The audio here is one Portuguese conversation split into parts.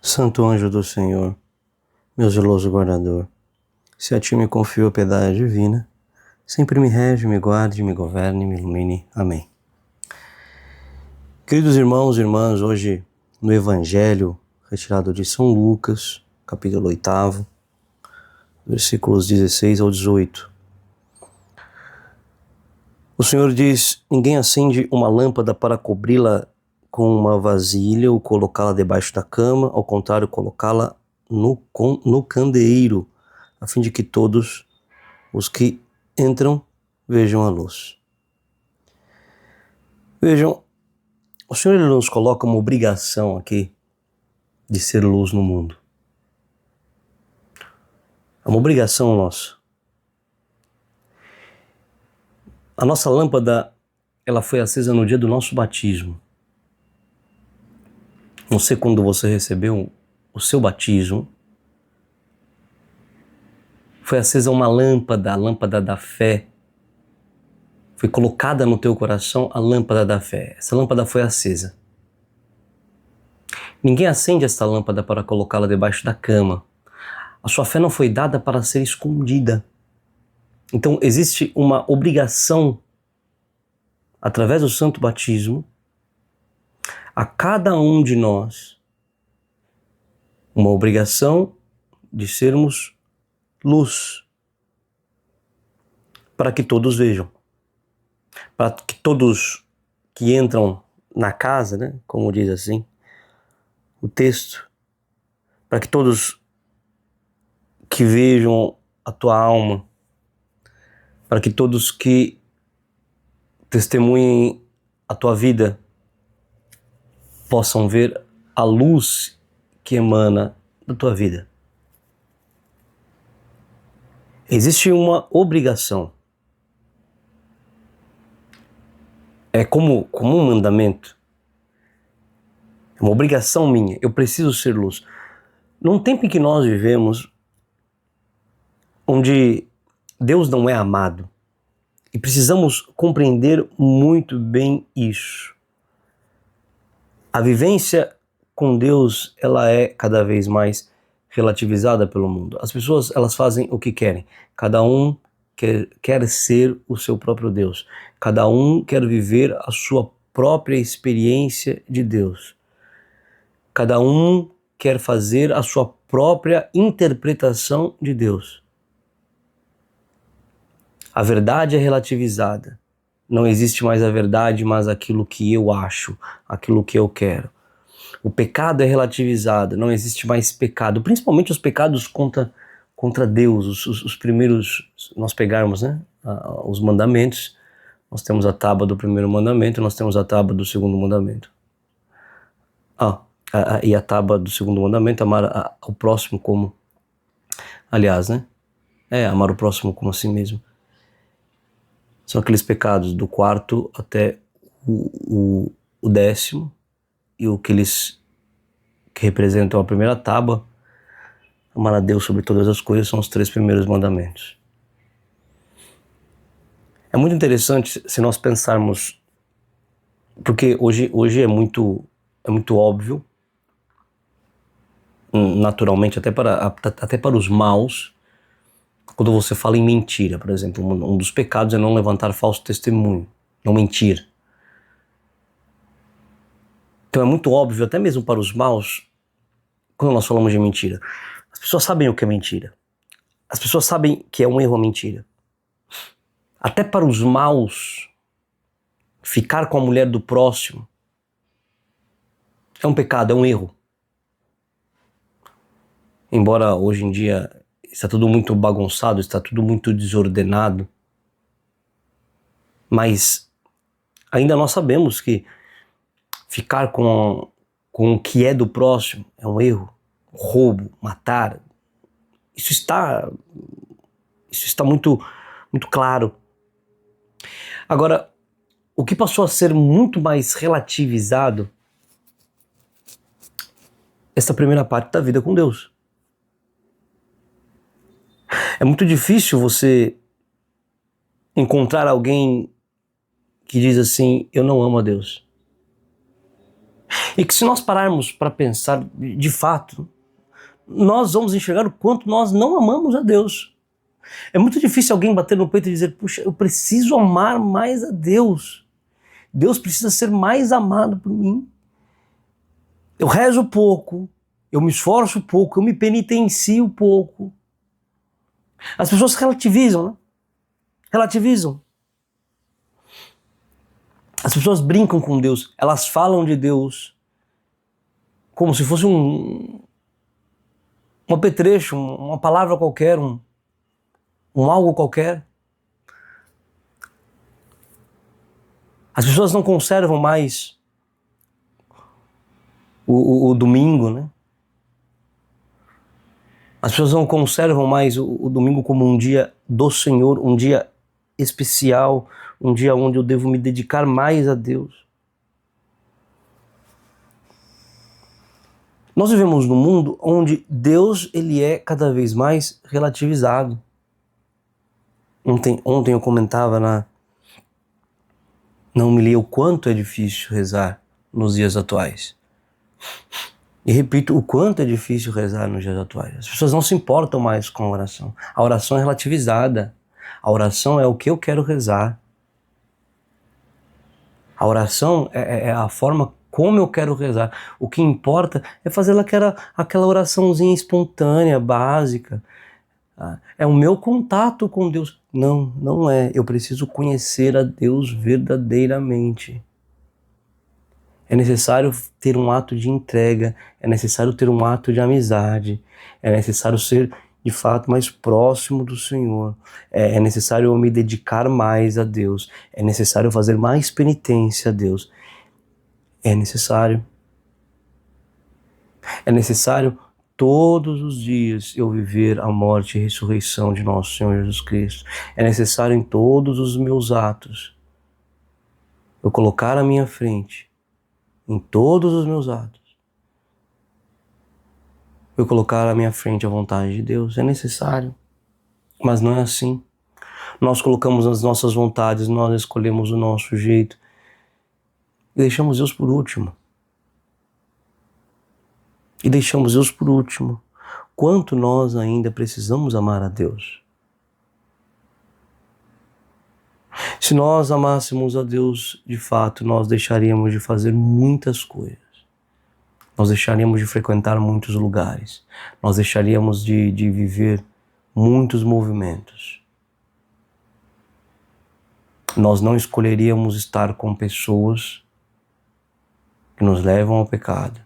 Santo anjo do Senhor, meu zeloso guardador, se a ti me confio a piedade divina, sempre me rege, me guarde, me governe, me ilumine. Amém. Queridos irmãos e irmãs, hoje no Evangelho retirado de São Lucas, capítulo 8, versículos 16 ao 18. O Senhor diz: ninguém acende uma lâmpada para cobri-la com uma vasilha ou colocá-la debaixo da cama, ao contrário, colocá-la no candeeiro, a fim de que todos os que entram vejam a luz. Vejam, o Senhor ele nos coloca uma obrigação aqui de ser luz no mundo. É uma obrigação nossa. A nossa lâmpada, ela foi acesa no dia do nosso batismo. Não sei quando você recebeu o seu batismo, foi acesa uma lâmpada, a lâmpada da fé. Foi colocada no teu coração a lâmpada da fé. Essa lâmpada foi acesa. Ninguém acende esta lâmpada para colocá-la debaixo da cama. A sua fé não foi dada para ser escondida. Então existe uma obrigação, através do santo batismo, a cada um de nós, uma obrigação de sermos luz, para que todos vejam, para que todos que entram na casa, né, como diz assim o texto, para que todos que vejam a tua alma, para que todos que testemunhem a tua vida possam ver a luz que emana da tua vida. Existe uma obrigação. É como um mandamento. É uma obrigação minha. Eu preciso ser luz. Num tempo em que nós vivemos, onde Deus não é amado, e precisamos compreender muito bem isso. A vivência com Deus, ela é cada vez mais relativizada pelo mundo. As pessoas, elas fazem o que querem. Cada um quer ser o seu próprio Deus. Cada um quer viver a sua própria experiência de Deus. Cada um quer fazer a sua própria interpretação de Deus. A verdade é relativizada. Não existe mais a verdade, mas aquilo que eu acho, aquilo que eu quero. O pecado é relativizado, não existe mais pecado, principalmente os pecados contra Deus, os primeiros, nós pegarmos, né, os mandamentos, nós temos a tábua do primeiro mandamento, nós temos a tábua do segundo mandamento. E a tábua do segundo mandamento, amar o próximo como, aliás, né, amar o próximo como a si mesmo. São aqueles pecados do 4º até o 10º, e o que eles que representam a primeira tábua, amar a Deus sobre todas as coisas, são os 3 primeiros mandamentos. É muito interessante se nós pensarmos, porque hoje é muito óbvio, naturalmente, até para os maus, quando você fala em mentira, por exemplo, um dos pecados é não levantar falso testemunho, não mentir. Então é muito óbvio, até mesmo para os maus, quando nós falamos de mentira. As pessoas sabem o que é mentira. As pessoas sabem que é um erro a mentira. Até para os maus, ficar com a mulher do próximo é um pecado, é um erro. Embora hoje em dia está tudo muito bagunçado, está tudo muito desordenado, mas ainda nós sabemos que ficar com o que é do próximo é um erro. Roubo, matar, isso está muito claro. Agora, o que passou a ser muito mais relativizado, essa primeira parte da vida com Deus. É muito difícil você encontrar alguém que diz assim: eu não amo a Deus. E que se nós pararmos para pensar de fato, nós vamos enxergar o quanto nós não amamos a Deus. É muito difícil alguém bater no peito e dizer, puxa, eu preciso amar mais a Deus. Deus precisa ser mais amado por mim. Eu rezo pouco, eu me esforço pouco, eu me penitencio pouco. As pessoas relativizam, né? Relativizam. As pessoas brincam com Deus, elas falam de Deus como se fosse um apetrecho, uma palavra qualquer, um algo qualquer. As pessoas não conservam mais o domingo, né? As pessoas não conservam mais o domingo como um dia do Senhor, um dia especial, um dia onde eu devo me dedicar mais a Deus. Nós vivemos num mundo onde Deus ele é cada vez mais relativizado. Ontem eu comentava na homilia o quanto é difícil rezar nos dias atuais. E repito, o quanto é difícil rezar nos dias atuais. As pessoas não se importam mais com a oração. A oração é relativizada. A oração é o que eu quero rezar. A oração é a forma como eu quero rezar. O que importa é fazer aquela oraçãozinha espontânea, básica. É o meu contato com Deus. Não, não é. Eu preciso conhecer a Deus verdadeiramente. É necessário ter um ato de entrega, é necessário ter um ato de amizade, é necessário ser, de fato, mais próximo do Senhor, é necessário eu me dedicar mais a Deus, é necessário fazer mais penitência a Deus, é necessário todos os dias eu viver a morte e ressurreição de nosso Senhor Jesus Cristo, é necessário em todos os meus atos eu colocar à minha frente, em todos os meus atos, eu colocar à minha frente a vontade de Deus. É necessário, mas não é assim. Nós colocamos as nossas vontades, nós escolhemos o nosso jeito e deixamos Deus por último. Quanto nós ainda precisamos amar a Deus? Se nós amássemos a Deus de fato, nós deixaríamos de fazer muitas coisas. Nós deixaríamos de frequentar muitos lugares. Nós deixaríamos de viver muitos movimentos. Nós não escolheríamos estar com pessoas que nos levam ao pecado.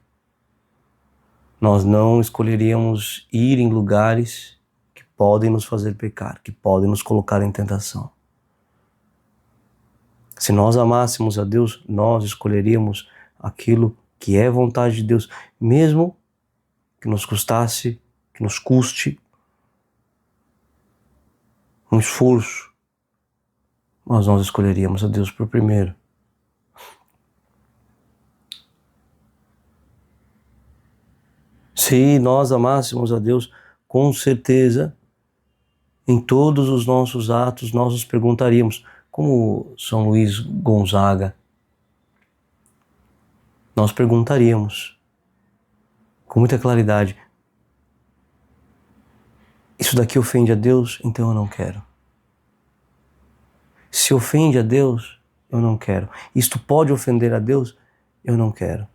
Nós não escolheríamos ir em lugares que podem nos fazer pecar, que podem nos colocar em tentação. Se nós amássemos a Deus, nós escolheríamos aquilo que é vontade de Deus, mesmo que nos custe um esforço, mas nós escolheríamos a Deus por primeiro. Se nós amássemos a Deus, com certeza, em todos os nossos atos, nós nos perguntaríamos, como São Luís Gonzaga, nós perguntaríamos com muita claridade, isso daqui ofende a Deus? Então eu não quero. Se ofende a Deus, eu não quero. Isto pode ofender a Deus? Eu não quero.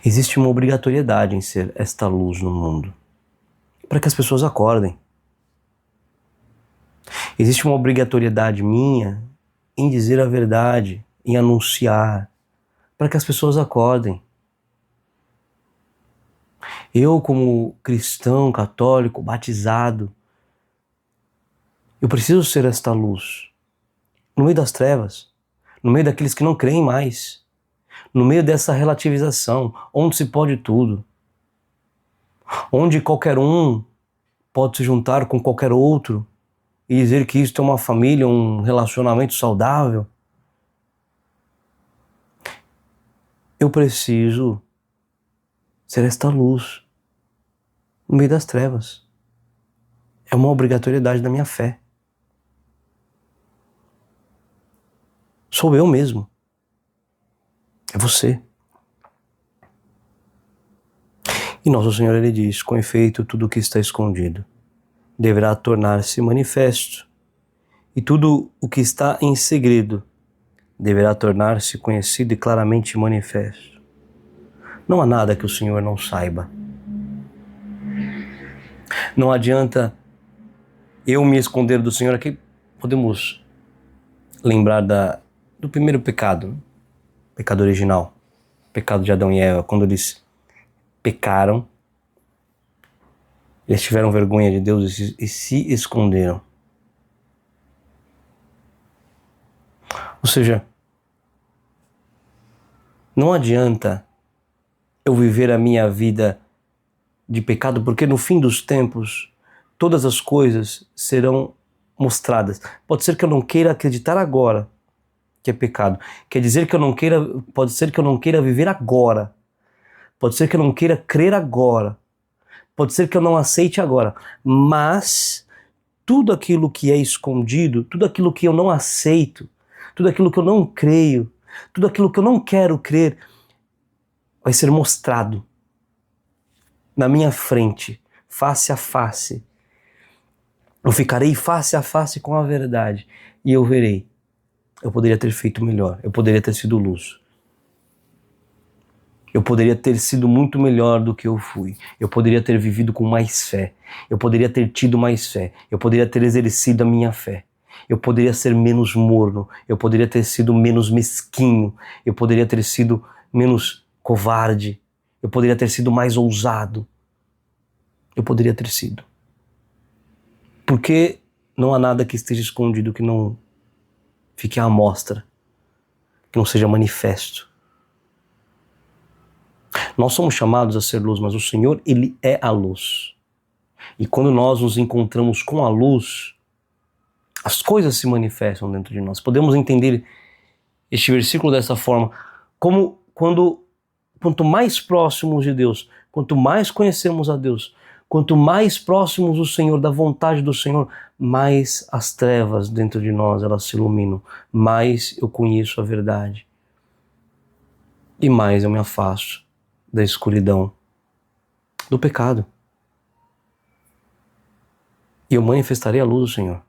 Existe uma obrigatoriedade em ser esta luz no mundo, para que as pessoas acordem. Existe uma obrigatoriedade minha em dizer a verdade, em anunciar, para que as pessoas acordem. Eu, como cristão, católico, batizado, eu preciso ser esta luz no meio das trevas, no meio daqueles que não creem mais, no meio dessa relativização, onde se pode tudo, onde qualquer um pode se juntar com qualquer outro e dizer que isso é uma família, um relacionamento saudável. Eu preciso ser esta luz no meio das trevas. É uma obrigatoriedade da minha fé. Sou eu mesmo. É você. E nosso Senhor, ele diz, com efeito, tudo o que está escondido deverá tornar-se manifesto, e tudo o que está em segredo deverá tornar-se conhecido e claramente manifesto. Não há nada que o Senhor não saiba. Não adianta eu me esconder do Senhor. Aqui podemos lembrar do primeiro pecado, pecado original, pecado de Adão e Eva, quando eles pecaram, eles tiveram vergonha de Deus e se esconderam. Ou seja, não adianta eu viver a minha vida de pecado, porque no fim dos tempos todas as coisas serão mostradas. Pode ser que eu não queira acreditar agora que é pecado. Quer dizer que pode ser que eu não queira viver agora. Pode ser que eu não queira crer agora. Pode ser que eu não aceite agora. Mas tudo aquilo que é escondido, tudo aquilo que eu não aceito, tudo aquilo que eu não creio, tudo aquilo que eu não quero crer, vai ser mostrado na minha frente, face a face. Eu ficarei face a face com a verdade e eu verei. Eu poderia ter feito melhor, eu poderia ter sido luz. Eu poderia ter sido muito melhor do que eu fui. Eu poderia ter vivido com mais fé. Eu poderia ter tido mais fé. Eu poderia ter exercido a minha fé. Eu poderia ser menos morno. Eu poderia ter sido menos mesquinho. Eu poderia ter sido menos covarde. Eu poderia ter sido mais ousado. Eu poderia ter sido. Porque não há nada que esteja escondido que não fique à mostra, que não seja manifesto. Nós somos chamados a ser luz, mas o Senhor, ele é a luz. E quando nós nos encontramos com a luz, as coisas se manifestam dentro de nós. Podemos entender este versículo dessa forma, como quanto mais próximos de Deus, quanto mais conhecemos a Deus, quanto mais próximos do Senhor, da vontade do Senhor, mais as trevas dentro de nós, elas se iluminam, mais eu conheço a verdade e mais eu me afasto da escuridão, do pecado. E eu manifestarei a luz do Senhor.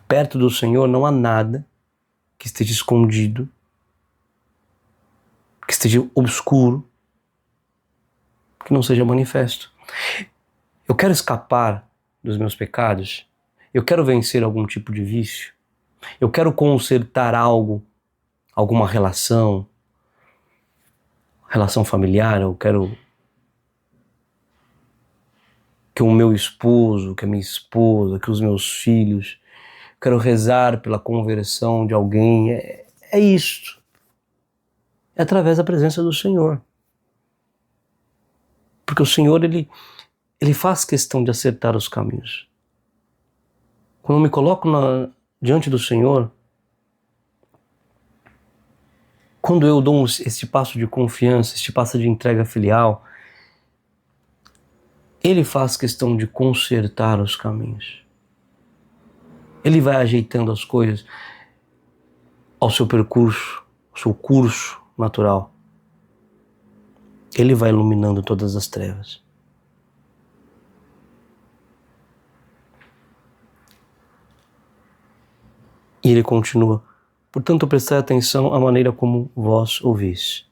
Perto do Senhor não há nada que esteja escondido, que esteja obscuro, que não seja manifesto. Eu quero escapar dos meus pecados, eu quero vencer algum tipo de vício, eu quero consertar algo, alguma relação familiar, eu quero que o meu esposo, que a minha esposa, que os meus filhos, eu quero rezar pela conversão de alguém, é isto. É através da presença do Senhor. Porque o Senhor, ele faz questão de acertar os caminhos. Quando eu me coloco diante do Senhor, quando eu dou esse passo de confiança, esse passo de entrega filial, Ele faz questão de consertar os caminhos. Ele vai ajeitando as coisas ao seu percurso, ao seu curso natural. Ele vai iluminando todas as trevas. E ele continua: portanto, prestai atenção à maneira como vós ouvis.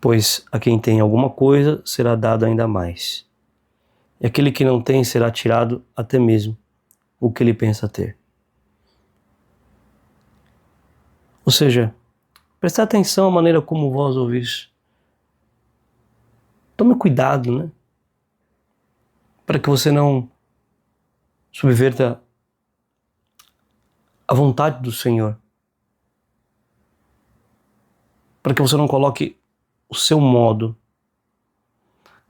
Pois a quem tem alguma coisa será dado ainda mais. E aquele que não tem será tirado até mesmo o que ele pensa ter. Ou seja, prestai atenção à maneira como vós ouvis. Tome cuidado, né? Para que você não subverta a vontade do Senhor. Para que você não coloque o seu modo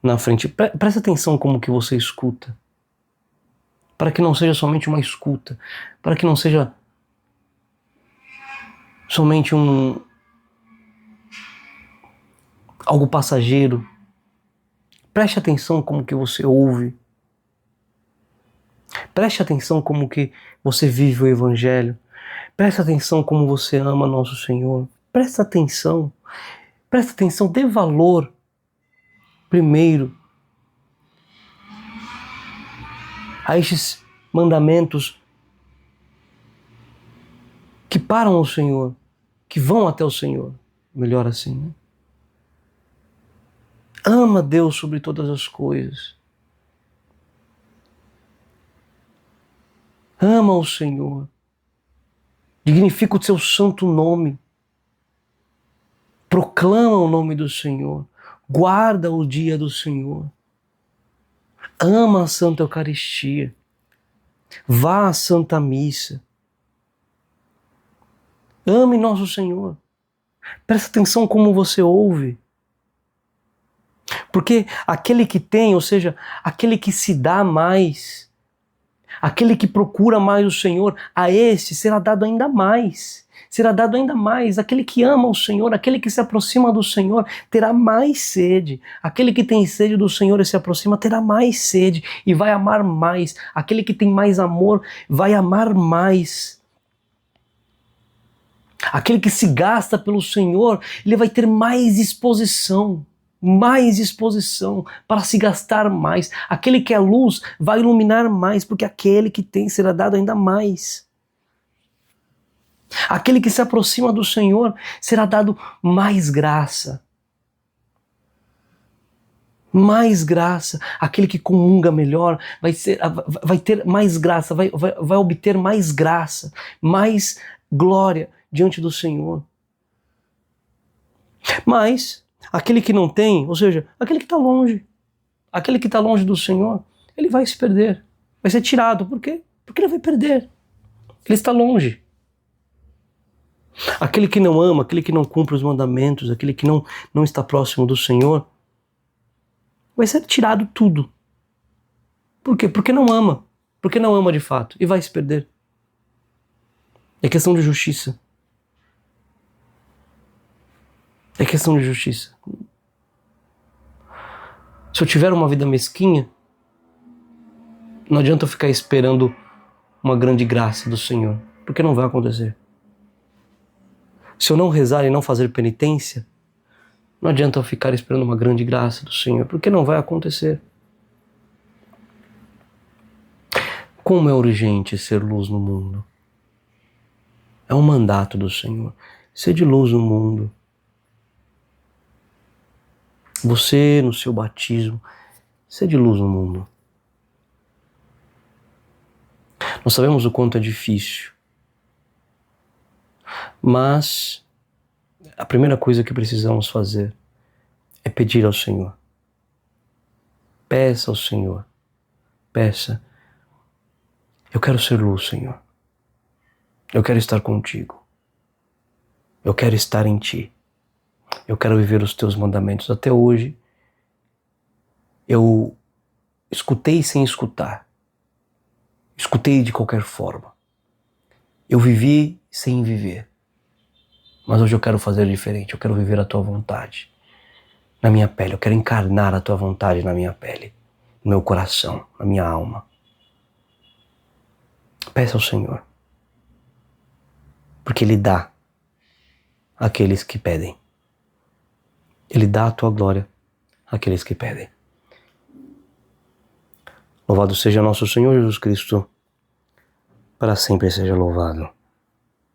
na frente. Presta atenção como que você escuta. Para que não seja somente uma escuta. Para que não seja somente algo passageiro. Preste atenção como que você ouve. Preste atenção como que você vive o Evangelho. Preste atenção como você ama nosso Senhor. Presta atenção. Presta atenção, dê valor primeiro a estes mandamentos que param o Senhor, que vão até o Senhor. Melhor assim, né? Ama Deus sobre todas as coisas. Ama o Senhor. Dignifica o seu santo nome. Proclama o nome do Senhor. Guarda o dia do Senhor. Ama a Santa Eucaristia. Vá à Santa Missa. Ame nosso Senhor. Presta atenção como você ouve. Porque aquele que tem, ou seja, aquele que se dá mais, aquele que procura mais o Senhor, a esse será dado ainda mais. Será dado ainda mais. Aquele que ama o Senhor, aquele que se aproxima do Senhor, terá mais sede. Aquele que tem sede do Senhor e se aproxima, terá mais sede e vai amar mais. Aquele que tem mais amor, vai amar mais. Aquele que se gasta pelo Senhor, ele vai ter mais disposição para se gastar mais. Aquele que é luz vai iluminar mais, porque aquele que tem será dado ainda mais. Aquele que se aproxima do Senhor será dado mais graça. Mais graça. Aquele que comunga melhor vai ter mais graça, vai obter mais graça, mais glória diante do Senhor. Mas aquele que não tem, ou seja, aquele que está longe do Senhor, ele vai se perder, vai ser tirado. Por quê? Porque ele vai perder. Ele está longe. Aquele que não ama, aquele que não cumpre os mandamentos, aquele que não está próximo do Senhor, vai ser tirado tudo. Por quê? Porque não ama. Porque não ama de fato. E vai se perder. É questão de justiça. É questão de justiça. Se eu tiver uma vida mesquinha, não adianta eu ficar esperando uma grande graça do Senhor, porque não vai acontecer. Se eu não rezar e não fazer penitência, não adianta eu ficar esperando uma grande graça do Senhor, porque não vai acontecer. Como é urgente ser luz no mundo. É um mandato do Senhor. Ser de luz no mundo. Você, no seu batismo, ser de luz no mundo. Nós sabemos o quanto é difícil. Mas a primeira coisa que precisamos fazer é pedir ao Senhor. Peça ao Senhor. Peça. Eu quero ser luz, Senhor. Eu quero estar contigo. Eu quero estar em Ti. Eu quero viver os Teus mandamentos. Até hoje, eu escutei sem escutar. Escutei de qualquer forma. Eu vivi sem viver. Mas hoje eu quero fazer diferente. Eu quero viver a Tua vontade na minha pele. Eu quero encarnar a Tua vontade na minha pele, no meu coração, na minha alma. Peça ao Senhor. Porque Ele dá àqueles que pedem. Ele dá a Tua glória àqueles que pedem. Louvado seja nosso Senhor Jesus Cristo. Para sempre seja louvado.